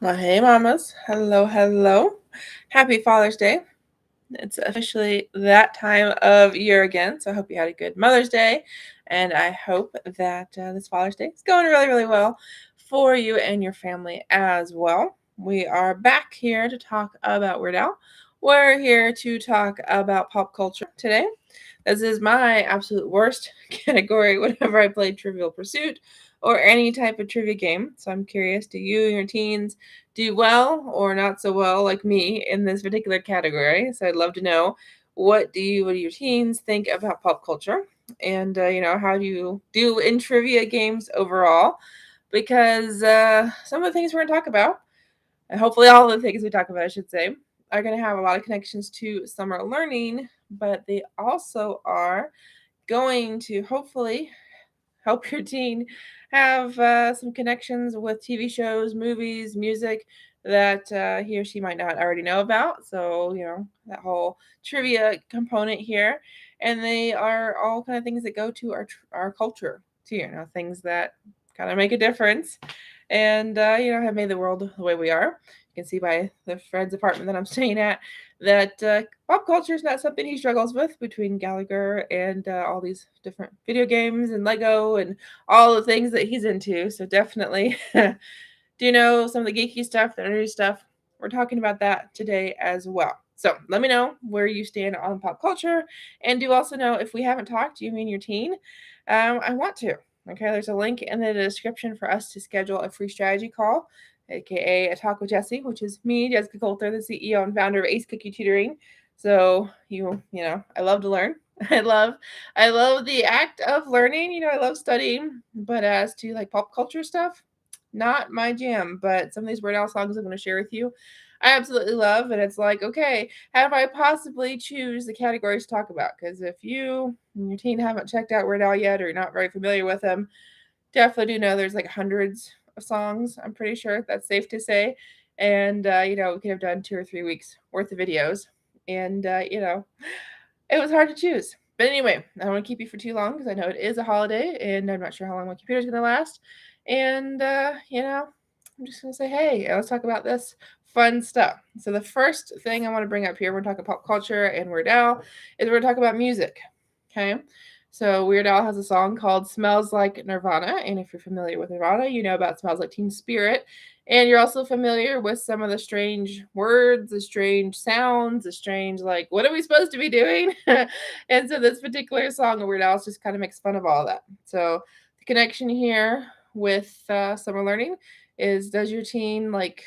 Well, hey, mamas. Hello, hello. Happy Father's Day. It's officially that time of year again. So I hope you had a good Mother's Day. And I hope that this Father's Day is going really, really well for you and your family as well. We are back here to talk about Weird Al. We're here to talk about pop culture today. This is my absolute worst category whenever I play Trivial Pursuit or any type of trivia game. So I'm curious, do you and your teens do well or not so well like me in this particular category? So I'd love to know, what do your teens think about pop culture? And how do you do in trivia games overall? Because some of the things we're going to talk about, and hopefully all the things we talk about, I should say, are going to have a lot of connections to summer learning, but they also are going to hopefully help your teen have some connections with TV shows, movies, music that he or she might not already know about. So, that whole trivia component here. And they are all kind of things that go to our culture, too, things that kind of make a difference and, have made the world the way we are. You can see by the friend's apartment that I'm staying at that pop culture is not something he struggles with between Gallagher and all these different video games and Lego and all the things that he's into. So definitely, do you know some of the geeky stuff, the nerdy stuff? We're talking about that today as well. So let me know where you stand on pop culture, and do also know if we haven't talked, you mean your teen. I want to. Okay, there's a link in the description for us to schedule a free strategy call, aka a talk with Jessie, which is me, Jessyka Coulter, the CEO and founder of Ace Cookie Tutoring. So I love to learn. I love the act of learning. I love studying, but as to like pop culture stuff, not my jam. But some of these Weird Al songs I'm going to share with you, I absolutely love. And it's like, okay, how do I possibly choose the categories to talk about? Because if you and your teen haven't checked out Weird Al yet, or you're not very familiar with him, definitely do know there's like hundreds of songs. I'm pretty sure that's safe to say. And we could have done 2 or 3 weeks worth of videos, and it was hard to choose. But anyway, I don't want to keep you for too long because I know it is a holiday and I'm not sure how long my computer's going to last. And, I'm just going to say, hey, let's talk about this fun stuff. So, the first thing I want to bring up here, we're talking pop culture and Weird Al, is we're talking about music. Okay. So, Weird Al has a song called Smells Like Nirvana. And if you're familiar with Nirvana, you know about Smells Like Teen Spirit. And you're also familiar with some of the strange words, the strange sounds, the strange, like, what are we supposed to be doing? And so this particular song of Weird Al's just kind of makes fun of all of that. So the connection here with summer learning is, does your teen like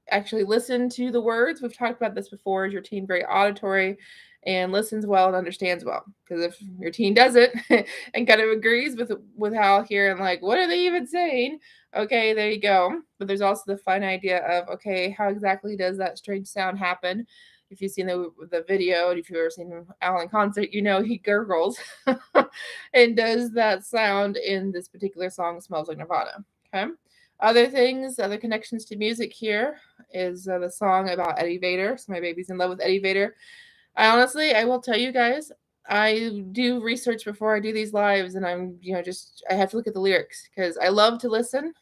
actually listen to the words? We've talked about this before. Is your teen very auditory and listens well and understands well? Because if your teen doesn't and kind of agrees with Hal here and like, what are they even saying? Okay, there you go. But there's also the fun idea of, okay, how exactly does that strange sound happen? If you've seen the video, and if you've ever seen Al in concert, he gurgles and does that sound in this particular song, Smells Like Nirvana. Okay. Other things, other connections to music here is the song about Eddie Vedder. So my baby's in love with Eddie Vedder. I will tell you guys, I do research before I do these lives, and I have to look at the lyrics because I love to listen,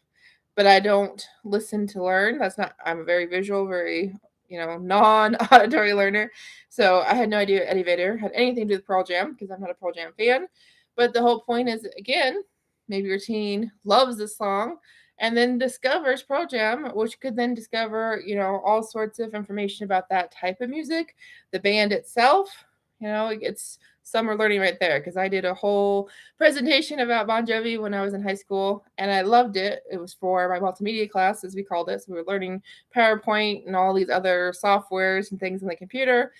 but I don't listen to learn. I'm a very visual, very, non-auditory learner. So I had no idea Eddie Vedder had anything to do with Pearl Jam because I'm not a Pearl Jam fan. But the whole point is, again, maybe your teen loves this song and then discovers Pearl Jam, which could then discover, all sorts of information about that type of music, the band itself. It's summer learning right there because I did a whole presentation about Bon Jovi when I was in high school, and I loved it. It was for my multimedia class, as we called it. So we were learning PowerPoint and all these other softwares and things on the computer.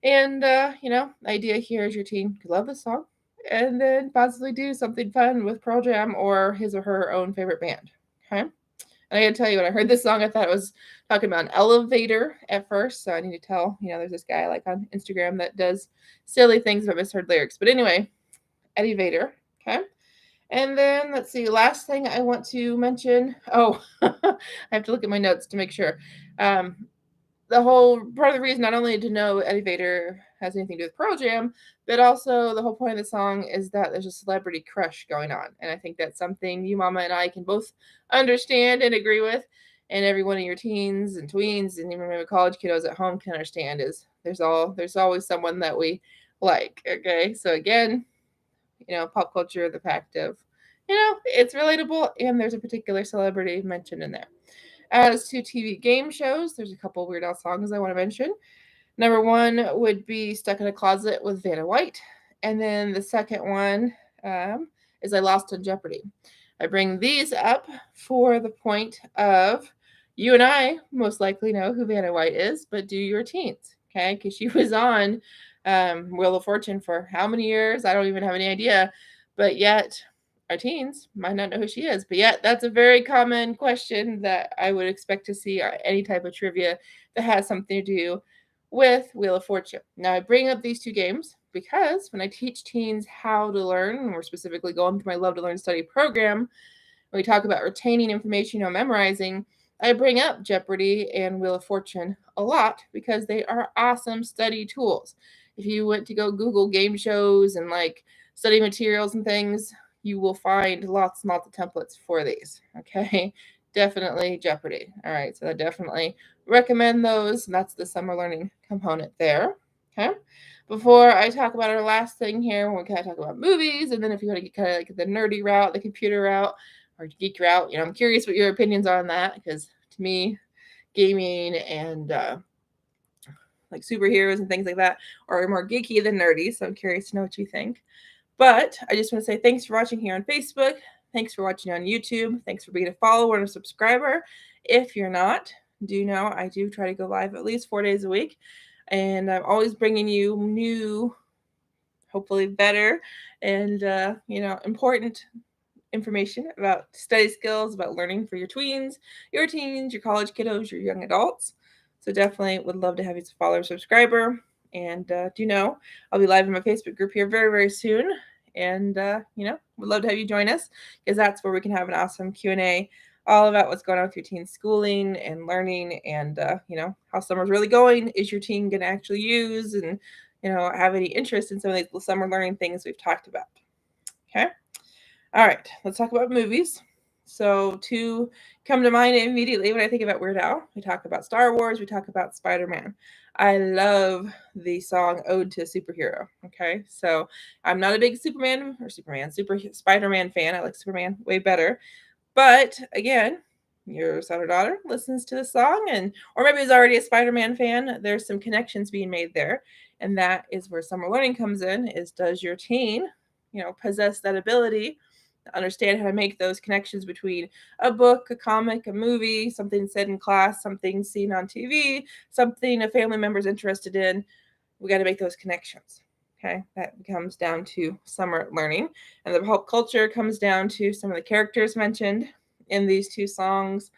And, the idea here is your teen could love the song and then possibly do something fun with Pearl Jam or his or her own favorite band. Okay. And I gotta tell you, when I heard this song, I thought it was talking about an elevator at first. So I need to tell, there's this guy like on Instagram that does silly things but misheard lyrics. But anyway, Eddie Vedder. Okay. And then let's see, last thing I want to mention. Oh, I have to look at my notes to make sure. The whole part of the reason, not only to know Eddie Vedder has anything to do with Pearl Jam, but also the whole point of the song is that there's a celebrity crush going on. And I think that's something you, Mama, and I can both understand and agree with. and every one of your teens and tweens and even maybe college kiddos at home can understand is there's always someone that we like. Okay, so again, pop culture, the fact of, it's relatable, and there's a particular celebrity mentioned in there. As to TV game shows, there's a couple Weird Al songs I want to mention. Number one would be Stuck in a Closet with Vanna White. And then the second one is I Lost on Jeopardy. I bring these up for the point of you and I most likely know who Vanna White is, but do your teens, okay? Because she was on Wheel of Fortune for how many years? I don't even have any idea. But yet, our teens might not know who she is. But yet, that's a very common question that I would expect to see any type of trivia that has something to do with Wheel of Fortune. Now, I bring up these two games because when I teach teens how to learn, and we're specifically going through my Love to Learn Study program, when we talk about retaining information, memorizing, I bring up Jeopardy and Wheel of Fortune a lot because they are awesome study tools. If you went to go Google game shows and like study materials and things, you will find lots and lots of templates for these. Okay, definitely Jeopardy. All right, so I definitely recommend those. And that's the summer learning component there. Okay, before I talk about our last thing here, when we kind of talk about movies, and then if you want to get kind of like the nerdy route, the computer route, or geek route, I'm curious what your opinions are on that, because to me, gaming and like superheroes and things like that are more geeky than nerdy. So I'm curious to know what you think. But I just want to say thanks for watching here on Facebook. Thanks for watching on YouTube. Thanks for being a follower and a subscriber. If you're not, do know I do try to go live at least 4 days a week. And I'm always bringing you new, hopefully better, and, important information about study skills, about learning for your tweens, your teens, your college kiddos, your young adults. So definitely would love to have you as a follower, subscriber. And do know I'll be live in my Facebook group here very, very soon. And, would love to have you join us, because that's where we can have an awesome Q&A all about what's going on with your teen schooling and learning, and, how summer's really going. Is your teen going to actually use and, have any interest in some of these summer learning things we've talked about? Okay. All right, let's talk about movies. So two come to mind immediately when I think about Weird Al. We talk about Star Wars, we talk about Spider-Man. I love the song Ode to a Superhero. Okay, so I'm not a big Super Spider-Man fan. I like Superman way better. But again, your son or daughter listens to the song, or maybe is already a Spider-Man fan. There's some connections being made there. And that is where summer learning comes in, is does your teen, possess that ability to understand how to make those connections between a book, a comic, a movie, something said in class, something seen on TV, something a family member's interested in. We got to make those connections. Okay, that comes down to summer learning. And the pop culture comes down to some of the characters mentioned in these two songs,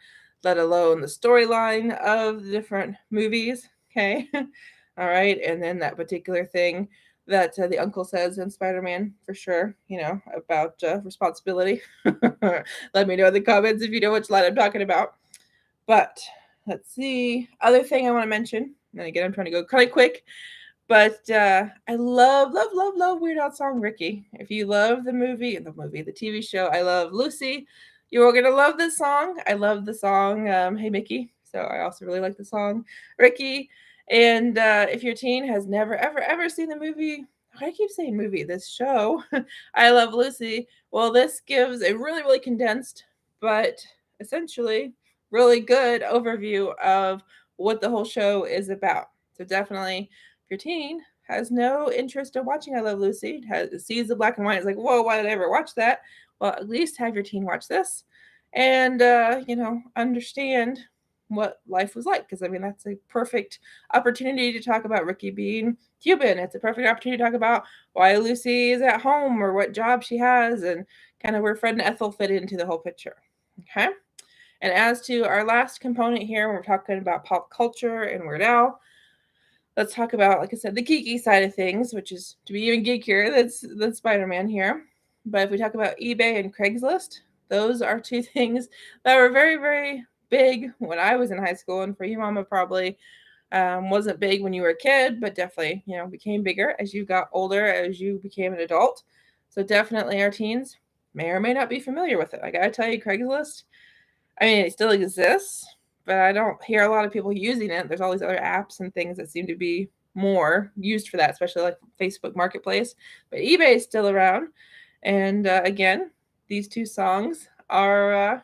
let alone the storyline of the different movies. Okay, all right, and then that particular thing that the uncle says in Spider-Man, for sure, about responsibility. Let me know in the comments if you know which line I'm talking about. But let's see. Other thing I want to mention, and again, I'm trying to go kind of quick, but I love, love, love, love Weird Al song Ricky. If you love the TV show, I Love Lucy, you're going to love this song. I love the song Hey Mickey. So I also really like the song Ricky. And if your teen has never, ever, ever seen the movie, I keep saying movie, this show, I Love Lucy, well, this gives a really, really condensed, but essentially really good overview of what the whole show is about. So definitely, if your teen has no interest in watching I Love Lucy, sees the black and white, is like, whoa, why did I ever watch that? Well, at least have your teen watch this and, understand what life was like. Because, that's a perfect opportunity to talk about Ricky being Cuban. It's a perfect opportunity to talk about why Lucy is at home or what job she has and kind of where Fred and Ethel fit into the whole picture. Okay. And as to our last component here, when we're talking about pop culture and Weird Al, let's talk about, like I said, the geeky side of things, which is to be even geekier than Spider-Man here. But if we talk about eBay and Craigslist, those are two things that were very, very big when I was in high school. And for you, Mama, probably wasn't big when you were a kid, but definitely, became bigger as you got older, as you became an adult. So definitely our teens may or may not be familiar with it. I got to tell you, Craigslist, it still exists. but I don't hear a lot of people using it. There's all these other apps and things that seem to be more used for that, especially like Facebook Marketplace. But eBay is still around. And again, these two songs are,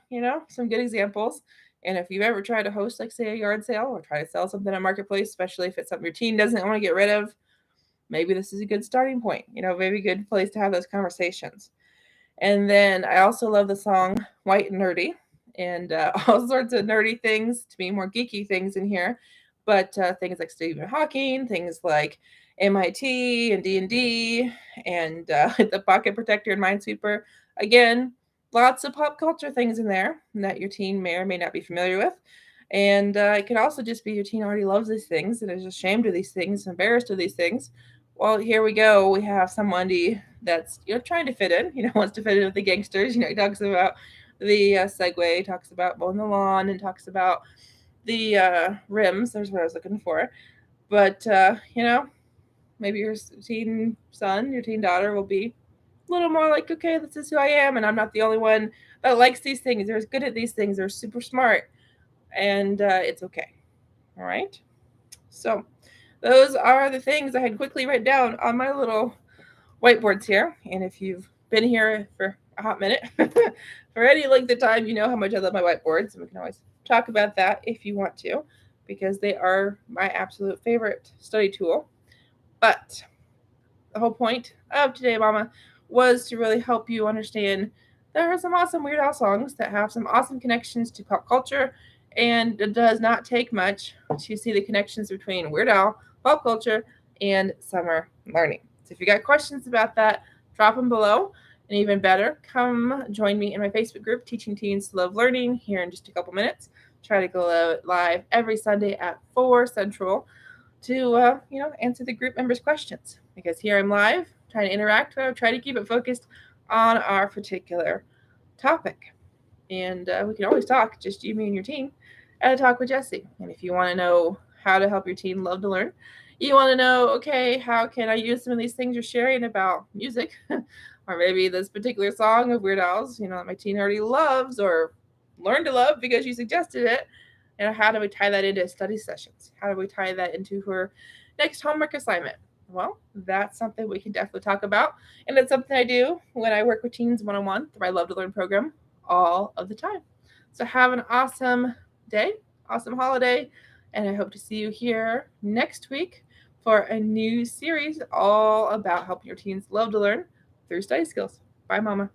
some good examples. And if you've ever tried to host, like, say, a yard sale or try to sell something on Marketplace, especially if it's something your teen doesn't want to get rid of, maybe this is a good starting point, maybe a good place to have those conversations. And then I also love the song White and Nerdy, and all sorts of nerdy things, to be more geeky things in here, but things like Stephen Hawking, things like MIT and D&D, and the Pocket Protector and Minesweeper. Again, lots of pop culture things in there that your teen may or may not be familiar with. And it could also just be your teen already loves these things and is ashamed of these things, embarrassed of these things. Well, here we go. We have somebody that's trying to fit in, wants to fit in with the gangsters. He talks about the Segway, talks about mowing the lawn, and talks about the rims. There's what I was looking for. But maybe your teen son, your teen daughter will be a little more like, okay, this is who I am, and I'm not the only one that likes these things. They're good at these things. They're super smart, and it's okay. All right. So those are the things I had quickly written down on my little whiteboards here. And if you've been here for a hot minute, for any length of time, you know how much I love my whiteboards. And we can always talk about that if you want to, because they are my absolute favorite study tool. But the whole point of Today Mama was to really help you understand there are some awesome Weird Al songs that have some awesome connections to pop culture, and it does not take much to see the connections between Weird Al, pop culture, and summer learning. So if you got questions about that, drop them below. And even better, come join me in my Facebook group, Teaching Teens to Love Learning, here in just a couple minutes. Try to go live every Sunday at 4 Central to answer the group members' questions, because here I'm live trying to interact. Try to keep it focused on our particular topic, and we can always talk, just you, me, and your teen, at a Talk with Jessie. And if you want to know how to help your teen love to learn, you want to know, okay, how can I use some of these things you're sharing about music, or maybe this particular song of Weird Al's, that my teen already loves or learned to love because you suggested it. And how do we tie that into study sessions? How do we tie that into her next homework assignment? Well, that's something we can definitely talk about. And it's something I do when I work with teens one-on-one through my Love to Learn program all of the time. So have an awesome day, awesome holiday, and I hope to see you here next week for a new series all about helping your teens love to learn through study skills. Bye, Mama.